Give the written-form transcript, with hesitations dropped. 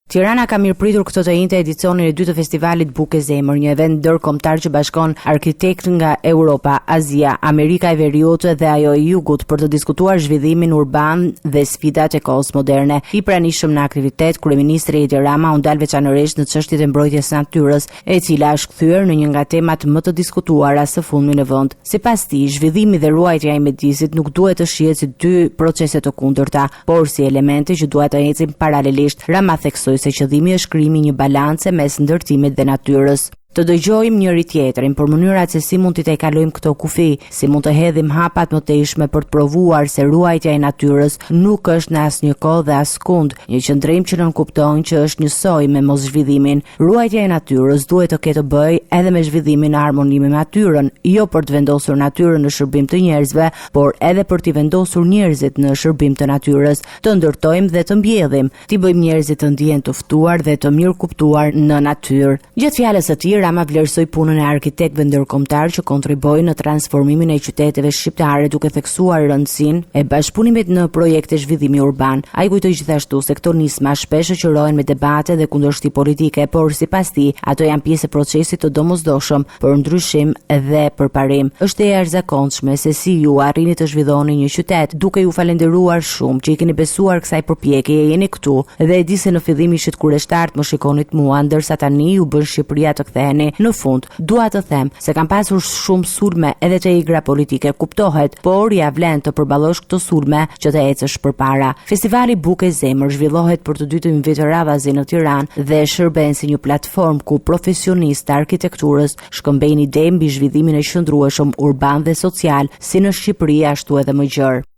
Tirana ka mirëpritur këtë të njëjtë edicionin e dytë të festivalit Bukë e Zemër, një event ndërkombëtar që bashkon arkitektë nga Europa, Azia, Amerika e Veriut dhe ajo e Jugut për të diskutuar zhvillimin urban dhe sfidat e kohës moderne. I pranishëm në aktivitet, kryeministri Edi Rama u ndal veçanërisht në çështjet e mbrojtjes së natyrës, e cila është kthyer në një nga temat më të diskutuara së fundmi në vend. Sipas tij, zhvillimi dhe ruajtja e mjedisit nuk duhet të shihet si dy procese të kundërta, por si elemente që duhet të ecin paralelisht. Rama theksoi se qëllimi është krijimi një balance mes ndërtimit dhe natyrës. Të dëgjojmë njëri tjetrin për mënyrat se si mund t'i tejkalojmë këto kufi, si mund të hedhim hapat më tejshme për të provuar se ruajtja e natyrës nuk është në asnjë kohë dhe askund, një qëndrim që nën kupton që është njësoj me mos zhvillimin. Ruajtja e natyrës duhet të ketë të bëjë edhe me zhvillimin në harmoni me natyrën, jo për të vendosur natyrën në shërbim të njerëzve, por edhe për t'i vendosur njerëzit në shërbim të natyrës, të ndërtojmë dhe të mbjellim, t'i bëjmë njerëzit të ndihen të ftuar dhe të mirë kuptuar në natyrë. Gjatë fjalës së tij, Rama vlerësoi punën e arkitektëve ndërkombëtar që kontribuojnë në transformimin e qyteteve shqiptare duke theksuar rëndësinë e bashkëpunimit në projekte zhvillimi urban. Ai kujtoi gjithashtu se këto nisma shpesh shoqërohen me debate dhe kundërshti politike, por sipas tij ato janë pjesë e procesit të domosdoshëm për ndryshim dhe përparim. Është e jashtëzakonshme se si ju arrini të zhvilloni një qytet, duke ju falenderuar shumë që i keni besuar kësaj përpjekjeje. Jeni këtu dhe e di se në fillim ishit kurreshtar më shikonit mua, ndërsa tani ju bën Shqipëria të ktheheni. Në fund, dua të them se kam pasur shumë sulme edhe të igra politike, kuptohet, por ja vlen të përballosh këto sulme që të ecësh përpara. Festivali Bukë e Zemër zhvillohet për të dytën vit radhazi në Tiranë dhe shërben si një platformë ku profesionistë të arkitekturës shkëmbejnë ide mbi zhvillimin e qëndrueshëm urban dhe social, si në Shqipëri ashtu edhe më gjerë.